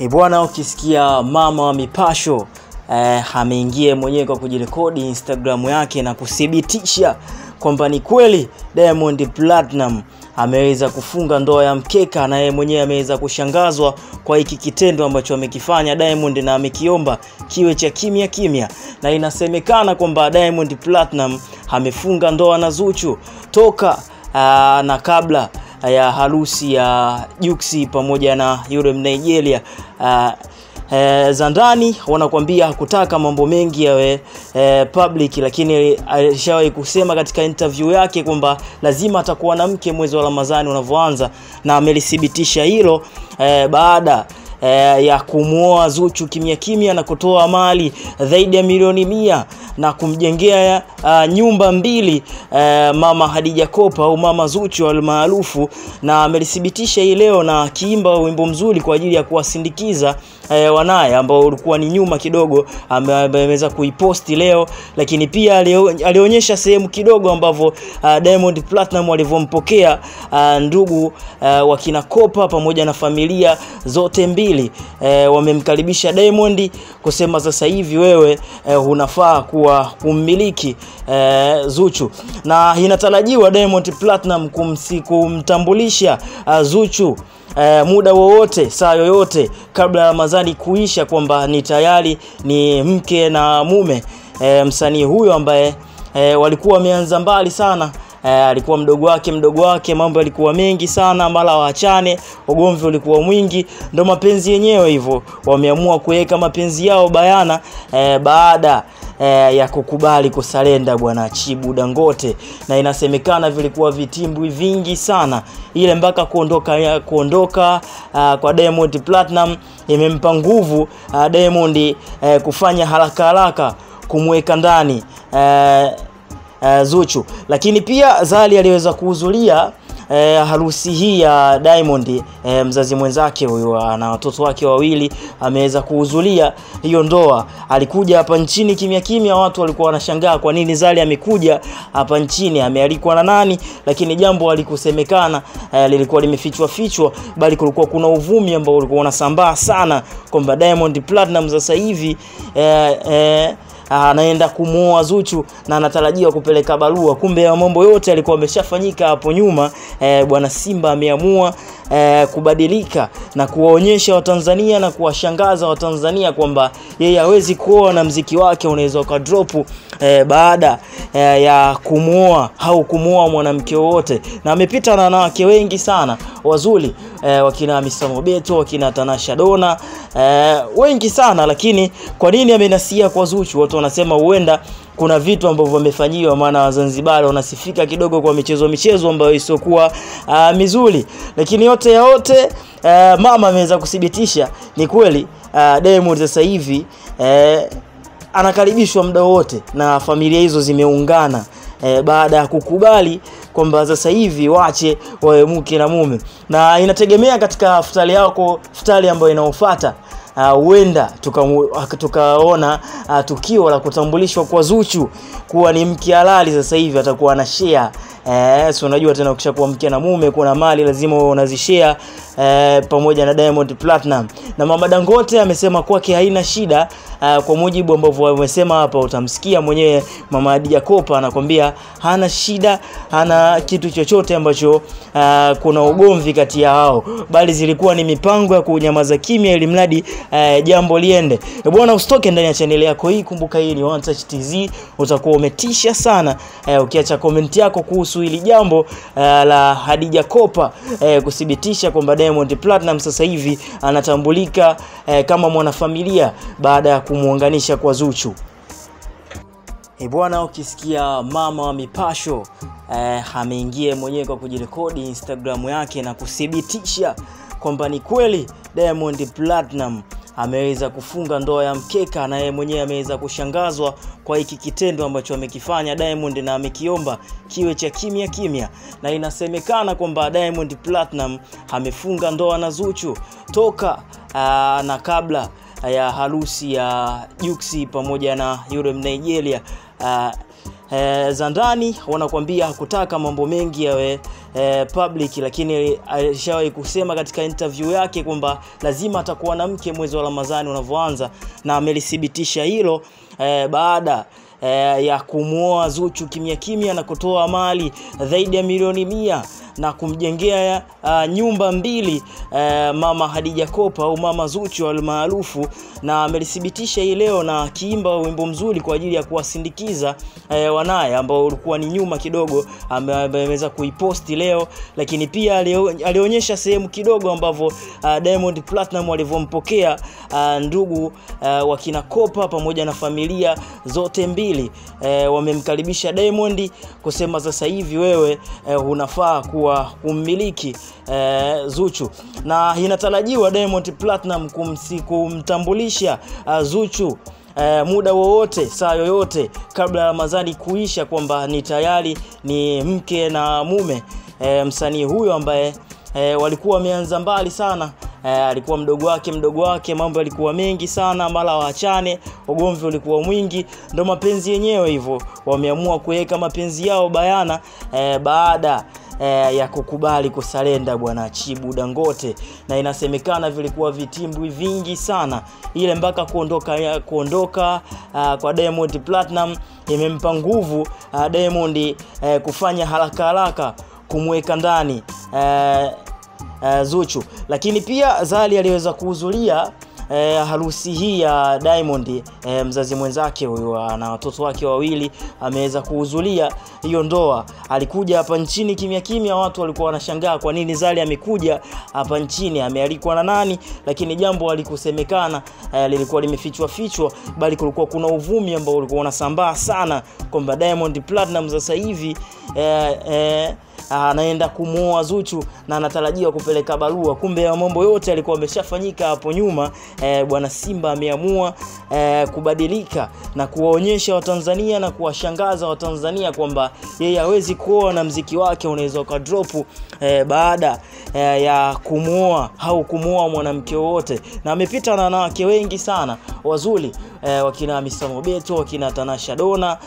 Bwana, ukisikia mama wa mipasho ameingia mwenyewe kwa kujirekodi Instagram yake na kuthibitisha kwamba ni kweli Diamond Platnumz ameweza kufunga ndoa ya mkeka, na yeye mwenyewe ameweza kushangazwa kwa hiki kitendo ambacho amekifanya Diamond, na amekiomba kiwe cha kimya kimya. Na inasemekana kwamba Diamond Platnumz amefunga ndoa na Zuchu toka na kabla ya harusi ya Juksi pamoja na yule Nigeria. Za ndani wanakuambia hakutaka mambo mengi yawe public, lakini alishawahi kusema katika interview yake kwamba lazima atakuwa na mke mwezi wa Ramadhani unavyoanza, na amelithibitisha hilo baada ya kumuoa Zuchu kimya kimya na kutoa mali zaidi ya milioni 100 na kumjengea nyumba 2 mama Hadija Kopa au mama Zuchu almaarufu. Na amelithibitisha hii leo na akiimba wimbo mzuri kwa ajili ya kuwasindikiza wanaye ambao ulikuwa ni nyuma kidogo, ameweza kuiposti leo. Lakini pia alionyesha sehemu kidogo ambavyo Diamond Platnumz alivyompokea ndugu wa kina Kopa pamoja na familia zote mbili. Wamemkaribisha Diamond kusema sasa hivi wewe unafaa kuwa kummiliki Zuchu, na inatarajiwa Diamond Platnumz kumtambulisha Zuchu muda wowote, saa yoyote kabla ya Ramadhani kuisha, kwamba ni tayari ni mke na mume. Msanii huyo ambaye walikuwa wameanza mbali sana, alikuwa mdogo wake, mambo yalikuwa mengi sana, mara waachane, ugomvi ulikuwa mwingi, ndo mapenzi yenyewe hivyo. Wameamua kuweka mapenzi yao bayana baada ya kukubali kusalenda bwana Chibu Dangote, na inasemekana vilikuwa vitimbwi vingi sana ile mpaka kuondoka kwa Diamond Platnumz imempa nguvu Diamond kufanya haraka kumweka ndani Zuchu. Lakini pia Zari aliweza kuhudhuria harusi hii ya Diamond. Mzazi mwenzake huyo na watoto wake wawili ameweza kuhudhuria hiyo ndoa. Alikuja hapa nchini kimya kimya, watu walikuwa wanashangaa kwa nini Zari amekuja hapa nchini, amealikwa na nani? Lakini jambo alikusemekana lilikuwa limefichwa, bali kulikuwa kuna uvumi ambao ulikuwa unasambaa sana kwamba Diamond Platnumz sasa hivi anaenda kumuoa Zuchu na anatarajiwa kupeleka barua. Kumbe mambo yote yalikuwa yameshafanyika hapo nyuma. Bwana Simba ameamua kubadilika na kuwaonyesha Watanzania na kuwashangaza Watanzania kwamba yeye hawezi kuoa na mziki wake unaweza ukadrop baada ya kumuoa au kumuoa mwanamke wote. Na amepita na wanawake wengi sana wazuri, wakina Hamisa Mobeto, wakina Tanasha Dona, wengi sana. Lakini kwa nini amenasia kwa Zuchu? Watu wanasema huenda kuna vitu ambavyo wamefanyiwa, maana Wazanzibari wanasifika kidogo kwa michezo ambayo isokuwa mizuri. Lakini yote mama ameweza kuthibitisha ni kweli Diamond sasa hivi anakaribishwa muda wote, na familia hizo zimeungana baada ya kukubali kwamba sasa hivi waache wawe mke na mume. Na inategemea katika futari ambayo inaofuata huenda tukaona tukio la kutambulishwa kwa Zuchu kuwa ni mke halali. Sasa hivi atakuwa na share so unajua tena ukishakuwa mke na mume kuna mali lazima unazishare pamoja na Diamond Platnumz. Na mama Dangote amesema kwake haina shida, kwa mujibu ambavyo wamesema hapa, utamsikia mwenyewe mama Hadija Kopa anakuambia hana shida, hana kitu chochote ambacho kuna ugomvi kati ya hao, bali zilikuwa ni mipango ya kunyamaza kimya ili mradi jambo liende. Bwana, usitoke ndani ya channel yako hii. Kumbuka hii ni One Touch TZ, utakuwa umetisha sana ukiacha comment yako kuhusu hili jambo la Hadija Kopa kuthibitisha kwamba Diamond Platnumz sasa hivi anatambulika kama mwanafamilia baada ya kumuunganisha kwa Zuchu. Bwana, ukisikia mama wa mipasho ameingia mwenyewe kwa kujirekodi Instagram yake na kuthibitisha kwamba ni kweli Diamond Platnumz ameweza kufunga ndoa ya mkeka, na yeye mwenyewe ameweza kushangazwa kwa hiki kitendo ambacho amekifanya Diamond, na amekiomba kiwe cha kimya kimya. Na inasemekana kwamba Diamond Platnumz amefunga ndoa na Zuchu toka na kabla ya harusi ya Juksi pamoja na yule Nigeria. Za ndani wanakuambia hakutaka mambo mengi yawe public, lakini alishawahi kusema katika interview yake kwamba lazima atakuwa na mke mwezi wa Ramadhani unavyoanza, na amelithibitisha hilo baada ya kumuoa Zuchu kimya kimya na kutoa mali zaidi ya milioni 100 na kumjengea nyumba 2 mama Khadija Kopa au mama Zuchu almaarufu, na amelithibitisha hii leo na akiimba wimbo mzuri kwa ajili ya kuwasindikiza wanaye ambao ulikuwa ni nyuma kidogo, ameweza kuiposti leo. Lakini pia alionyesha sehemu kidogo ambavyo Diamond Platinum alivyompokea ndugu wa kina Kopa pamoja na familia zote mbili. Wamemkaribisha Diamond kusema sasa hivi wewe unafaa kuwa kummiliki Zuchu, na inatarajiwa Diamond Platinum kumtambulisha Zuchu muda wowote, saa yoyote kabla ya Ramadhani kuisha, kwamba ni tayari ni mke na mume. Msanii huyo ambaye walikuwa wameanza mbali sana, alikuwa mdogo wake, mambo yalikuwa mengi sana, mara waachane, ugomvi ulikuwa mwingi, ndo mapenzi yenyewe hivyo. Wameamua kuweka mapenzi yao bayana baada ya kukubali kusalenda bwana Chibu Dangote, na inasemekana vilikuwa vitimbwi vingi sana ile mpaka kuondoka kwa Diamond Platinum imempa nguvu Diamond kufanya haraka kumweka ndani Zuchu. Lakini pia Zari aliweza kuhudhuria harusi hii ya Diamond. Mzazi mwenzake huyo na watoto wake wawili ameweza kuhudhuria hiyo ndoa. Alikuja hapa nchini kimya kimya, watu walikuwa wanashangaa kwa nini Zari amekuja hapa nchini, amealikwa na nani, lakini jambo alikusemekana lilikuwa limefichwa, bali kulikuwa kuna uvumi ambao ulikuwa unasambaa sana kwamba Diamond Platinum sasa hivi anaenda kumuoa Zuchu na anatarajiwa kupeleka barua. Kumbe mambo yote yalikuwa yameshafanyika hapo nyuma. Bwana Simba ameamua kubadilika na kuwaonyesha Watanzania na kuwashangaza Watanzania kwamba yeye hawezi kuoa na mziki wake unaweza ukadrop baada ya kumuoa au kumuoa mwanamke wote. Na amepita na wanawake wengi sana wazuri, wakina Hamisa Mobeto, wakina Tanasha Dona,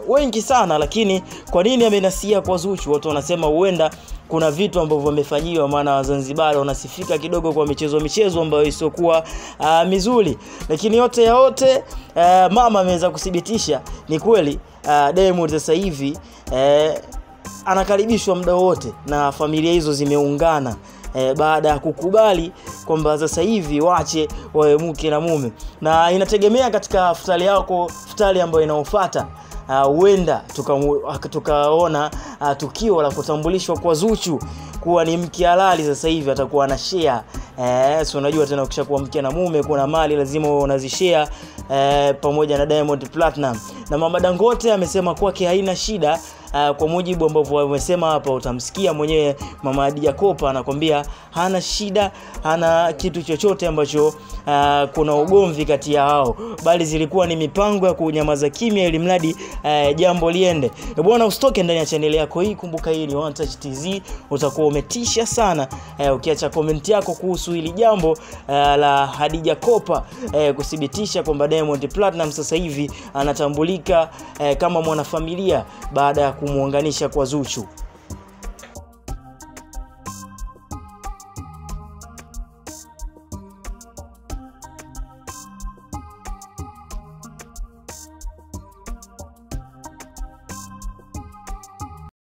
wengi sana. Lakini kwa nini amenasia kwa Zuchu? Watu wanasema huenda kuna vitu ambavyo wamefanyiwa, maana Wazanzibari wanasifika kidogo kwa michezo ambayo isiokuwa mizuri. Lakini yote mama ameweza kuthibitisha ni kweli Diamond sasa hivi anakaribishwa muda wote, na familia hizo zimeungana baada ya kukubali kwamba sasa hivi waache wawe mke na mume. Na inategemea katika futari ambayo inaofuata, huenda tukaona tukio la kutambulishwa kwa Zuchu kuwa ni mke halali. Sasa hivi atakuwa na share. So unajua tena ukishakuwa mke na mume kuna mali lazima unazishare pamoja na Diamond Platinum. Na mama Dangote amesema kwake haina shida. Kwa mujibu ambavyo wamesema hapa, utamsikia mwenyewe mama Khadija Kopa anakuambia hana shida, hana kitu chochote ambacho kuna ugomvi kati ya hao, bali zilikuwa ni mipango ya kunyamaza kimya ili mradi jambo liende. Bwana, usitoke ndani ya channel yako hii. Kumbuka hii ni One Touch TZ, utakuwa umetisha sana ukiacha comment yako kuhusu hili jambo la Khadija Kopa kuthibitisha kwamba Diamond Platinum sasa hivi anatambulika kama mwanafamilia baada ya kumuunganisha kwa Zuchu.